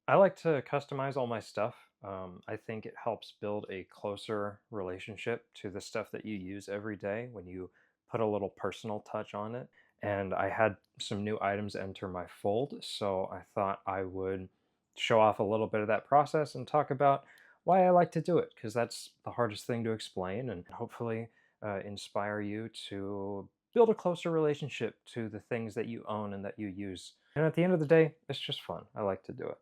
I like to customize all my stuff. I think it helps build a closer relationship to the stuff that you use every day when you put a little personal touch on it. And I had some new items enter my fold, so I thought I would show off a little bit of that process and talk about why I like to do it, because that's the hardest thing to explain, and hopefully inspire you to build a closer relationship to the things that you own and that you use. And at the end of the day, it's just fun. I like to do it.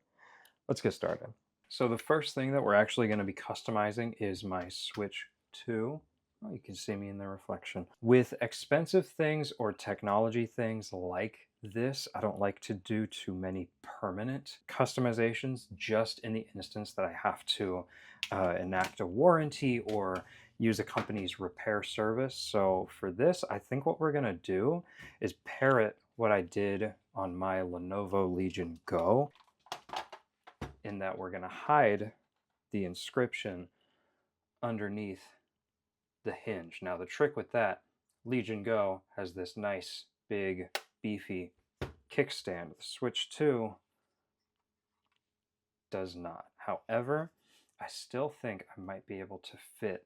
Let's get started. So the first thing that we're actually going to be customizing is my Switch 2. Oh, you can see me in the reflection. With expensive things or technology things like this, I don't like to do too many permanent customizations just in the instance that I have to enact a warranty or use a company's repair service. So for this, I think what we're going to do is parrot what I did on my Lenovo Legion Go, in that we're going to hide the inscription underneath the hinge. Now the trick with that, Legion Go has this nice big beefy kickstand. The Switch 2 does not. However, I still think I might be able to fit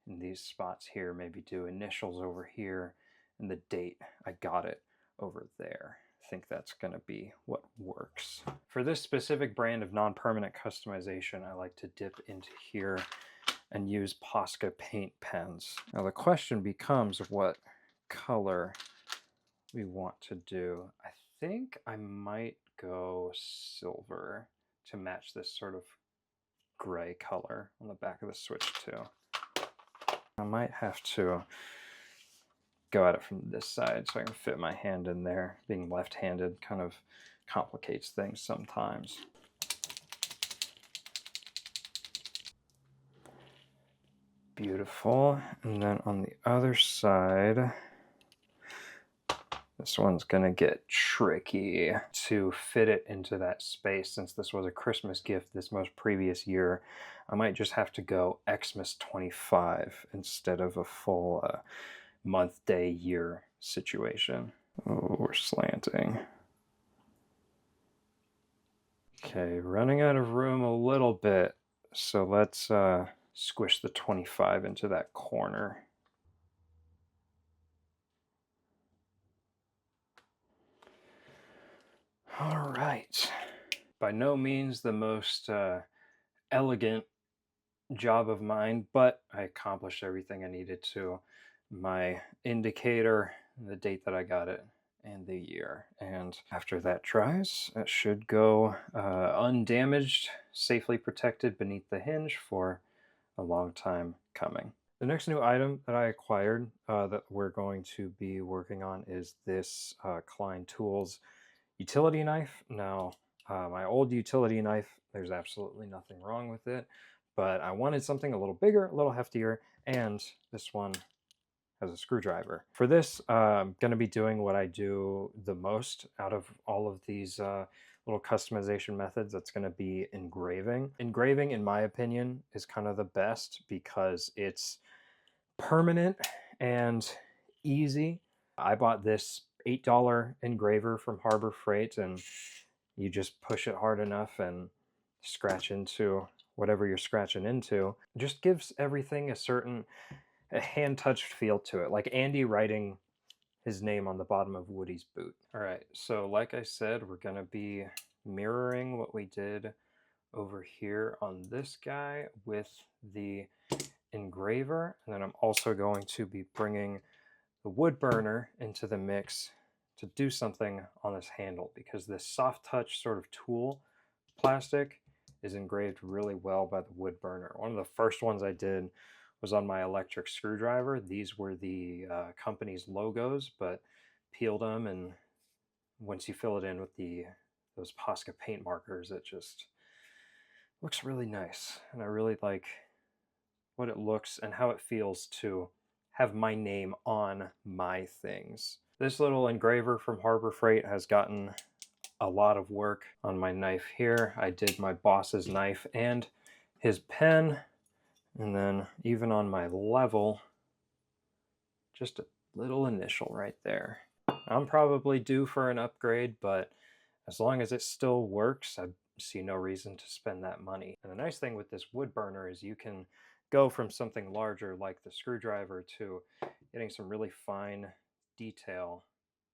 in these spots here, maybe do initials over here and the date I got it over there. I think that's going to be what works. For this specific brand of non-permanent customization, I like to dip into here and use Posca paint pens. Now the question becomes what color we want to do. I think I might go silver to match this sort of gray color on the back of the Switch 2. I might have to go at it from this side so I can fit my hand in there. Being left-handed kind of complicates things sometimes. Beautiful. And then on the other side, this one's gonna get tricky to fit it into that space. Since this was a Christmas gift this most previous year, I might just have to go Xmas 25 instead of a full month, day, year situation. Oh, we're slanting. Okay, running out of room a little bit, so let's squish the 25 into that corner. All right. By no means the most elegant job of mine, but I accomplished everything I needed to. My indicator, the date that I got it, and the year. And after that dries, it should go undamaged, safely protected beneath the hinge for a long time coming. The next new item that I acquired that we're going to be working on is this Klein Tools utility knife. Now, my old utility knife, there's absolutely nothing wrong with it, but I wanted something a little bigger, a little heftier, and this one has a screwdriver. For this, I'm going to be doing what I do the most out of all of these little customization methods. That's going to be engraving. Engraving, in my opinion, is kind of the best because it's permanent and easy. I bought this $8 engraver from Harbor Freight, and you just push it hard enough and scratch into whatever you're scratching into. It just gives everything a hand-touched feel to it, like Andy writing his name on the bottom of Woody's boot. All right, so like I said, we're gonna be mirroring what we did over here on this guy with the engraver, and then I'm also going to be bringing the wood burner into the mix to do something on this handle, because this soft touch sort of tool plastic is engraved really well by the wood burner. One of the first ones I did was on my electric screwdriver. These were the company's logos, but peeled them, and once you fill it in with those Posca paint markers, it just looks really nice. And I really like what it looks and how it feels to have my name on my things. This little engraver from Harbor Freight has gotten a lot of work on my knife here. I did my boss's knife and his pen, and then even on my level, just a little initial right there. I'm probably due for an upgrade, but as long as it still works, see no reason to spend that money. And the nice thing with this wood burner is you can go from something larger like the screwdriver to getting some really fine detail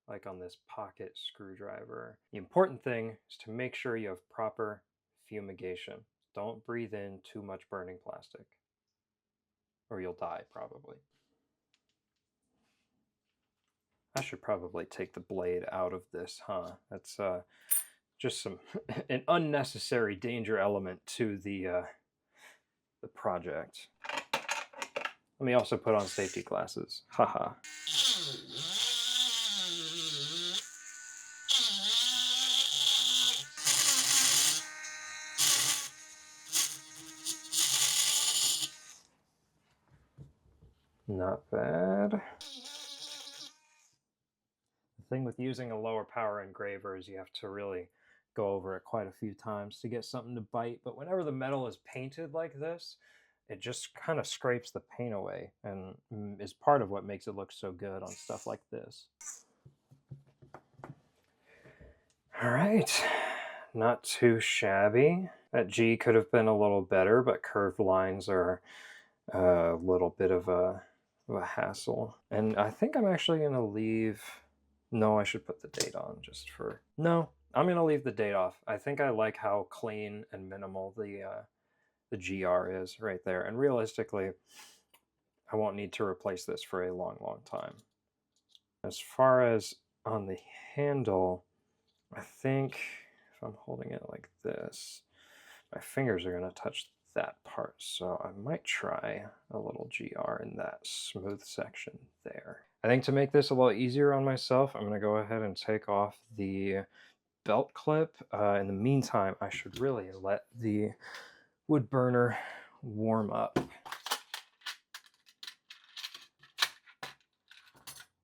like on this pocket screwdriver. The important thing is to make sure you have proper fumigation. Don't breathe in too much burning plastic or you'll die probably. I should probably take the blade out of this, huh? That's just some an unnecessary danger element to the project. Let me also put on safety glasses. Haha. Not bad. The thing with using a lower power engraver is you have to really go over it quite a few times to get something to bite. But whenever the metal is painted like this, it just kind of scrapes the paint away and is part of what makes it look so good on stuff like this. All right, not too shabby. That G could have been a little better, but curved lines are a little bit of a hassle. And I think I'm actually going to leave... No, I should put the date on just for... No, I'm going to leave the date off. I think I like how clean and minimal the GR is right there. And realistically, I won't need to replace this for a long, long time. As far as on the handle, I think if I'm holding it like this, my fingers are going to touch that part. So I might try a little GR in that smooth section there. I think to make this a little easier on myself, I'm going to go ahead and take off the belt clip. In the meantime, I should really let the wood burner warm up.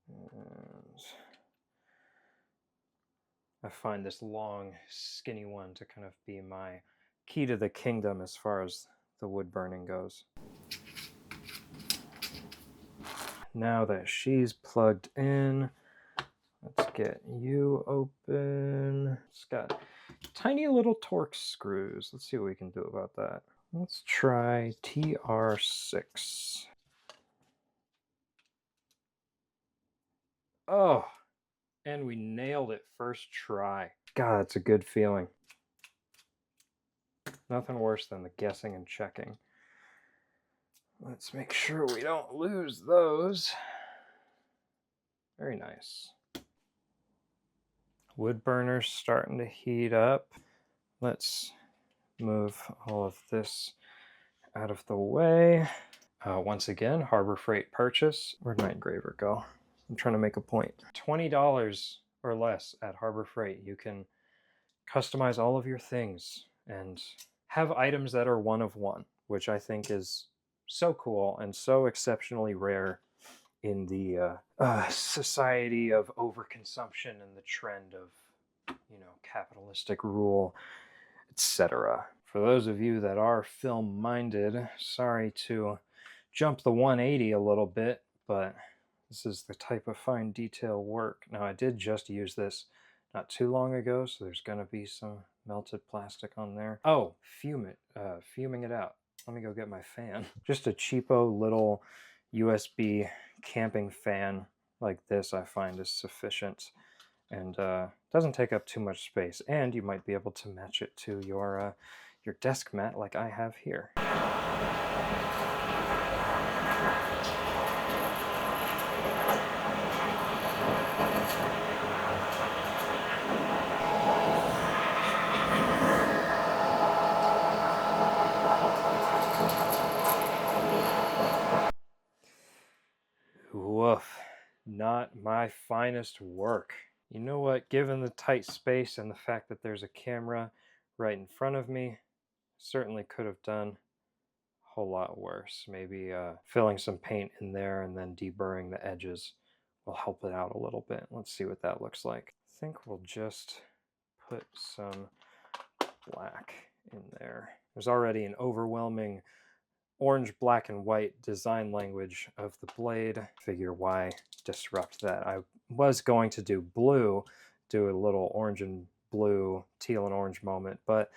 And I find this long, skinny one to kind of be my key to the kingdom as far as the wood burning goes. Now that she's plugged in, let's get you open. It's got tiny little Torx screws. Let's see what we can do about that. Let's try TR6. Oh, and we nailed it first try. God, it's a good feeling. Nothing worse than the guessing and checking. Let's make sure we don't lose those. Very nice. Wood burner's starting to heat up. Let's move all of this out of the way. Once again, Harbor Freight purchase. Where'd my engraver go? I'm trying to make a point. $20 or less at Harbor Freight. You can customize all of your things and have items that are one of one, which I think is so cool and so exceptionally rare in the society of overconsumption and the trend of, you know, capitalistic rule, etc. For those of you that are film-minded, sorry to jump the 180 a little bit, but this is the type of fine detail work. Now, I did just use this not too long ago, so there's going to be some melted plastic on there. Oh, fuming it out. Let me go get my fan. Just a cheapo little USB camping fan like this I find is sufficient and doesn't take up too much space, and you might be able to match it to your desk mat like I have here. Woof, not my finest work. You know what, given the tight space and the fact that there's a camera right in front of me, certainly could have done a whole lot worse. Maybe filling some paint in there and then deburring the edges will help it out a little bit. Let's see what that looks like. I think we'll just put some black in there. There's already an overwhelming orange, black, and white design language of the blade. Figure why disrupt that. I was going to do blue, do a little orange and blue, teal, and orange moment, but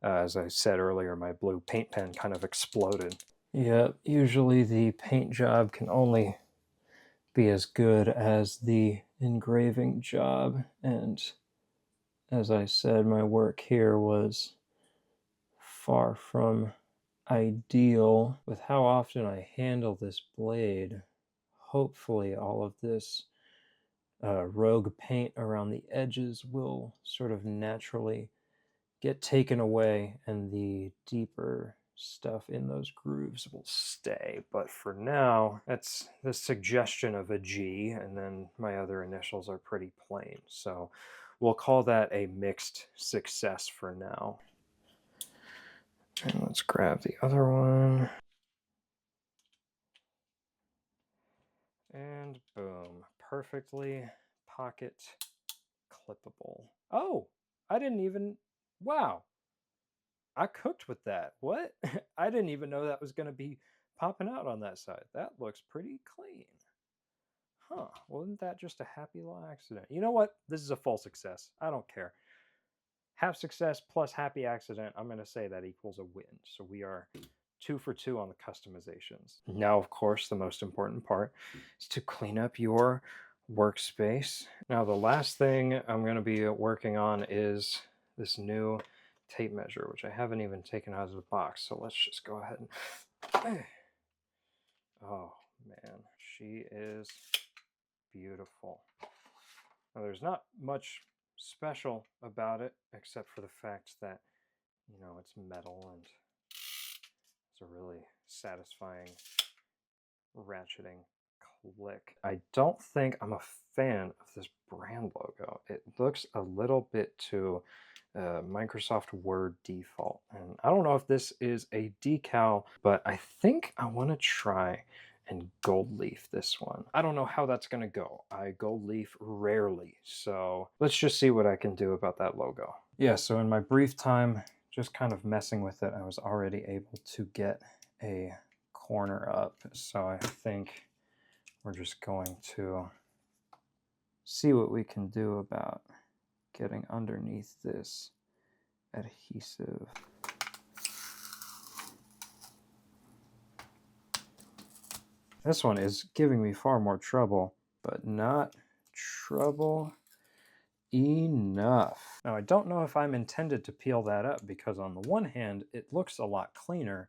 as I said earlier, my blue paint pen kind of exploded. Yeah, usually the paint job can only be as good as the engraving job, and as I said, my work here was far from ideal with how often I handle this blade. Hopefully all of this rogue paint around the edges will sort of naturally get taken away and the deeper stuff in those grooves will stay. But for now, that's the suggestion of a G, and then my other initials are pretty plain. So we'll call that a mixed success for now. And let's grab the other one. And boom, perfectly pocket clippable. Oh, I didn't even, wow, I cooked with that. What? I didn't even know that was going to be popping out on that side. That looks pretty clean. Huh, wasn't that just a happy little accident? You know what? This is a full success. I don't care. Half success plus happy accident, I'm going to say that equals a win. So we are 2 for 2 on the customizations. Now, of course, the most important part is to clean up your workspace. Now, the last thing I'm going to be working on is this new tape measure, which I haven't even taken out of the box. So let's just go ahead and... Oh, man. She is beautiful. Now, there's not much special about it, except for the fact that, you know, it's metal and it's a really satisfying ratcheting click. I don't think I'm a fan of this brand logo. It looks a little bit too Microsoft Word default. And I don't know if this is a decal, but I think I want to try and gold leaf this one. I don't know how that's going to go. I gold leaf rarely, so let's just see what I can do about that logo. Yeah, so in my brief time just kind of messing with it, I was already able to get a corner up. So I think we're just going to see what we can do about getting underneath this adhesive. This one is giving me far more trouble, but not trouble enough. Now, I don't know if I'm intended to peel that up, because on the one hand, it looks a lot cleaner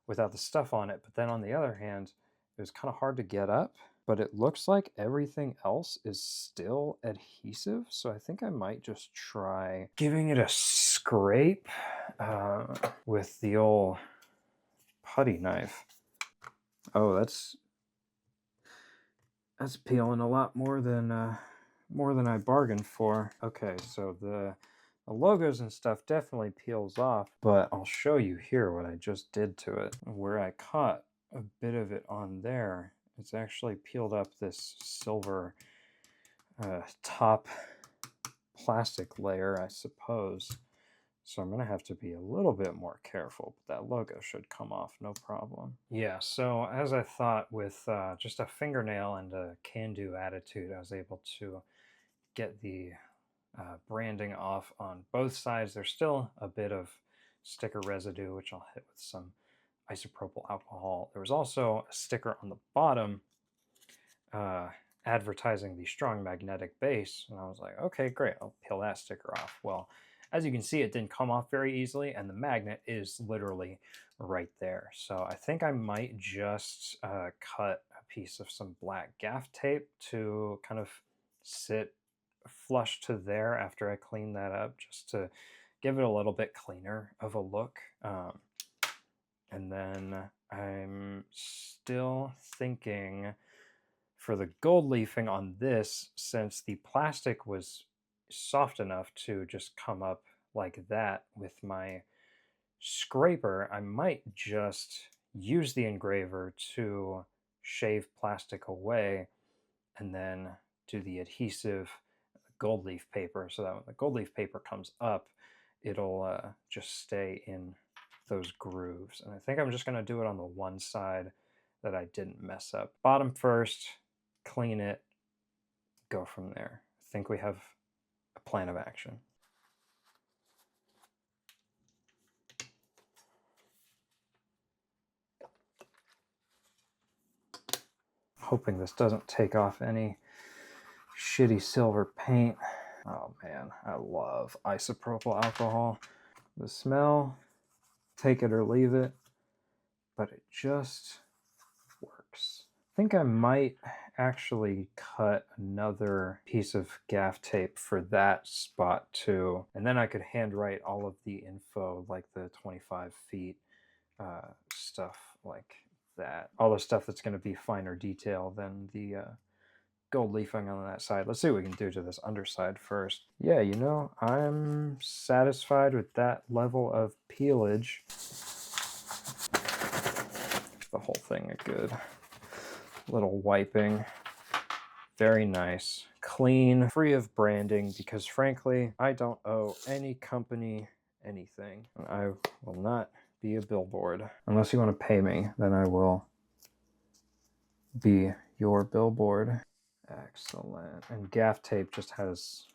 without the stuff on it, but then on the other hand, it was kind of hard to get up, but it looks like everything else is still adhesive, so I think I might just try giving it a scrape with the old putty knife. Oh, that's peeling a lot more than I bargained for. Okay, so the logos and stuff definitely peels off, but I'll show you here what I just did to it. Where I caught a bit of it on there, it's actually peeled up this silver top plastic layer, I suppose. So I'm going to have to be a little bit more careful, but that logo should come off no problem. Yeah, so as I thought, with just a fingernail and a can-do attitude, I was able to get the branding off on both sides. There's still a bit of sticker residue, which I'll hit with some isopropyl alcohol. There was also a sticker on the bottom advertising the strong magnetic base, and I was like, okay, great, I'll peel that sticker off. Well, as you can see, it didn't come off very easily, and the magnet is literally right there. So I think I might just cut a piece of some black gaff tape to kind of sit flush to there after I clean that up, just to give it a little bit cleaner of a look. And then I'm still thinking for the gold leafing on this, since the plastic was soft enough to just come up like that with my scraper, I might just use the engraver to shave plastic away and then do the adhesive gold leaf paper, so that when the gold leaf paper comes up, it'll just stay in those grooves. And I think I'm just going to do it on the one side that I didn't mess up. Bottom first, clean it, go from there. I think we have a plan of action. Hoping this doesn't take off any shitty silver paint. Oh man, I love isopropyl alcohol. The smell, take it or leave it, but it just works. I think I might actually cut another piece of gaff tape for that spot too, and then I could handwrite all of the info, like the 25 feet stuff like that. All the stuff that's going to be finer detail than the gold leafing on that side. Let's see what we can do to this underside first. Yeah, you know, I'm satisfied with that level of peelage. The whole thing a good little wiping. Very nice. Clean, free of branding, because frankly, I don't owe any company anything. I will not be a billboard. Unless you want to pay me, then I will be your billboard. Excellent. And gaff tape just has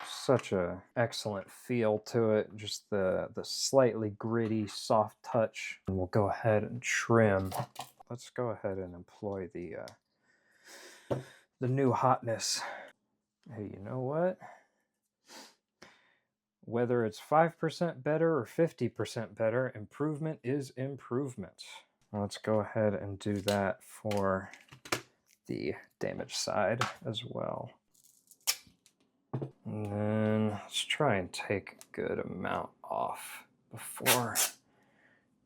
such a excellent feel to it. Just the slightly gritty, soft touch. And we'll go ahead and trim. Let's go ahead and employ the new hotness. Hey, you know what? Whether it's 5% better or 50% better, improvement is improvement. Let's go ahead and do that for the damaged side as well. And then let's try and take a good amount off before it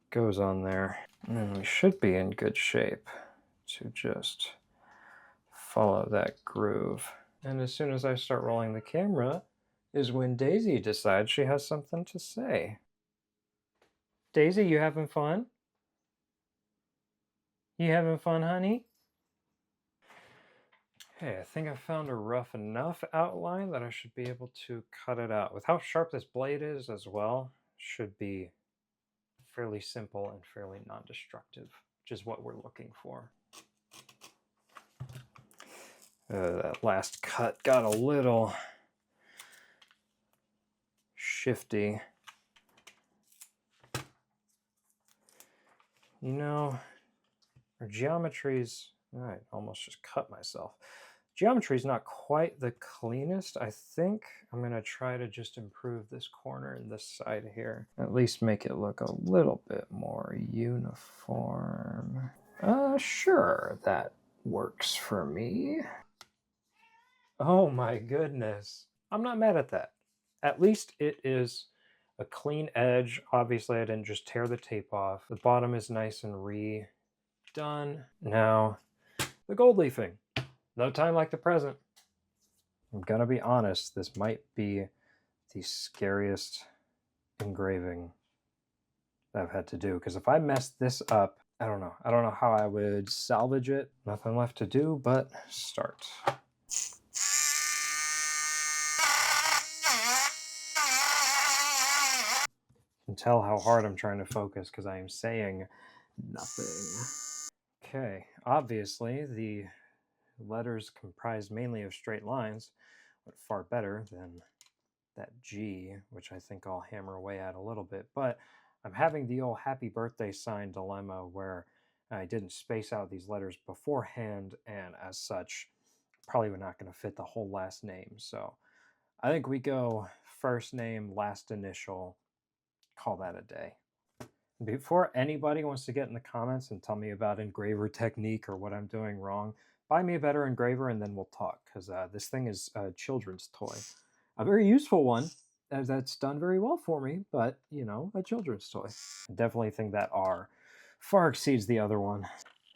goes on there. And then we should be in good shape to just follow that groove. And as soon as I start rolling the camera is when Daisy decides she has something to say. Daisy, you having fun? You having fun, honey? Okay, I think I found a rough enough outline that I should be able to cut it out. With how sharp this blade is as well, should be fairly simple and fairly non-destructive, which is what we're looking for. That last cut got a little shifty. You know, our geometry's... I almost just cut myself. Geometry is not quite the cleanest. I think I'm going to try to just improve this corner and this side here. At least make it look a little bit more uniform. Sure, that works for me. Oh my goodness. I'm not mad at that. At least it is a clean edge. Obviously, I didn't just tear the tape off. The bottom is nice and redone. Now, the gold leafing. No time like the present. I'm gonna be honest, this might be the scariest engraving I've had to do, because if I messed this up, I don't know how I would salvage it. Nothing left to do but start. You can tell how hard I'm trying to focus because I am saying nothing. Okay, obviously the letters comprised mainly of straight lines, but far better than that G, which I think I'll hammer away at a little bit. But I'm having the old happy birthday sign dilemma where I didn't space out these letters beforehand, and as such, probably not going to fit the whole last name. So I think we go first name, last initial, call that a day. Before anybody wants to get in the comments and tell me about engraver technique or what I'm doing wrong, buy me a better engraver and then we'll talk, because this thing is a children's toy. A very useful one, as that's done very well for me, but, you know, a children's toy. I definitely think that R far exceeds the other one.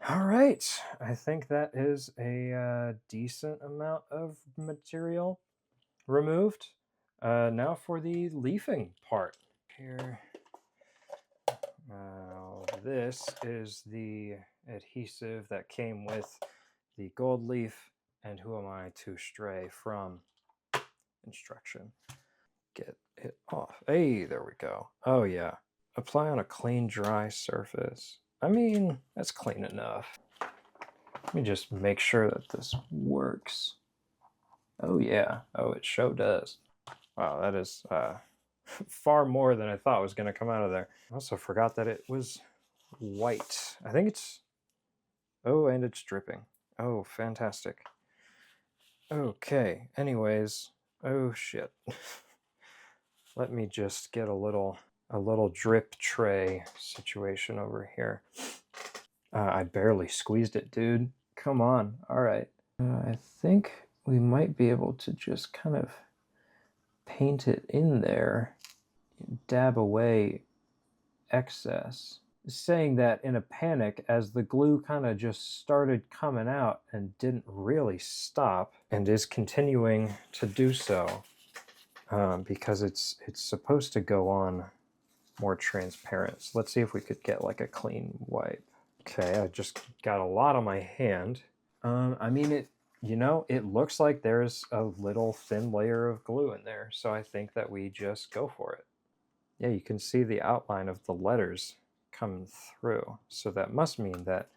All right, I think that is a decent amount of material removed. Now for the leafing part. Here. This is the adhesive that came with the gold leaf, and who am I to stray from instruction? Get it off. Hey, there we go. Oh yeah. Apply on a clean, dry surface. I mean, that's clean enough. Let me just make sure that this works. Oh yeah. Oh, it sure does. Wow, that is far more than I thought was going to come out of there. I also forgot that it was white. I think it's Oh, and it's dripping. Oh, fantastic. Okay, anyways, oh shit. Let me just get a little drip tray situation over here. I barely squeezed it, dude. Come on. All right. I think we might be able to just kind of paint it in there, dab away excess. Saying that in a panic as the glue kind of just started coming out and didn't really stop and is continuing to do so, because it's supposed to go on more transparent. So let's see if we could get like a clean wipe. Okay, I just got a lot on my hand. I mean, it looks like there's a little thin layer of glue in there, so I think that we just go for it. Yeah, you can see the outline of the letters coming through, so that must mean that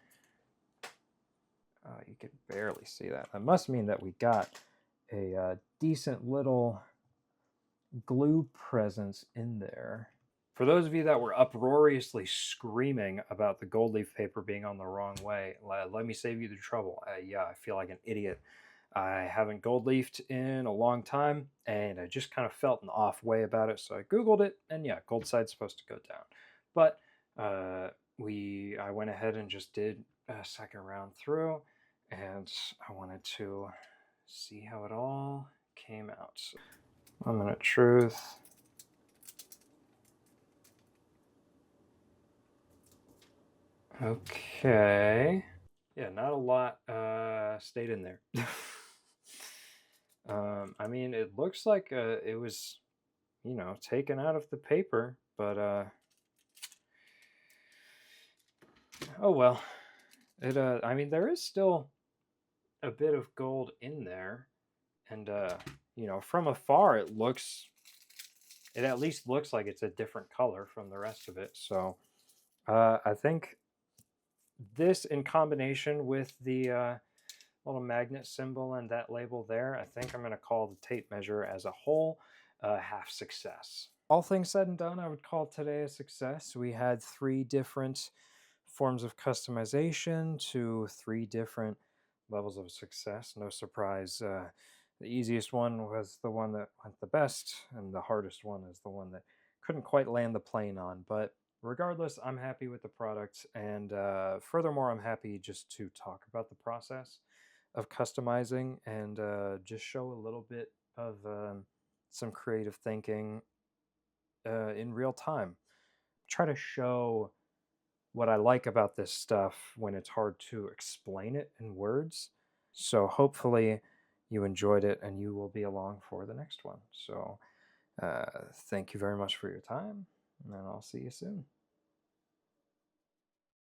you could barely see that. That must mean that we got a decent little glue presence in there. For those of you that were uproariously screaming about the gold leaf paper being on the wrong way, let me save you the trouble. Yeah, I feel like an idiot. I haven't gold leafed in a long time, and I just kind of felt an off way about it, so I Googled it, and yeah, gold side's supposed to go down. But I went ahead and just did a second round through, and I wanted to see how it all came out. So, moment of truth. Okay. Yeah, not a lot stayed in there. I mean, it looks like it was, taken out of the paper, but oh well. I mean, there is still a bit of gold in there, and from afar it at least looks like it's a different color from the rest of it. So, I think this in combination with the little magnet symbol and that label there, I think I'm going to call the tape measure as a whole half success. All things said and done, I would call today a success. We had 3 different forms of customization to 3 different levels of success. No surprise, the easiest one was the one that went the best, and the hardest one is the one that couldn't quite land the plane on. But regardless, I'm happy with the product, and furthermore, I'm happy just to talk about the process of customizing and just show a little bit of some creative thinking in real time. Try to show what I like about this stuff when it's hard to explain it in words. So hopefully you enjoyed it and you will be along for the next one. So thank you very much for your time, and I'll see you soon.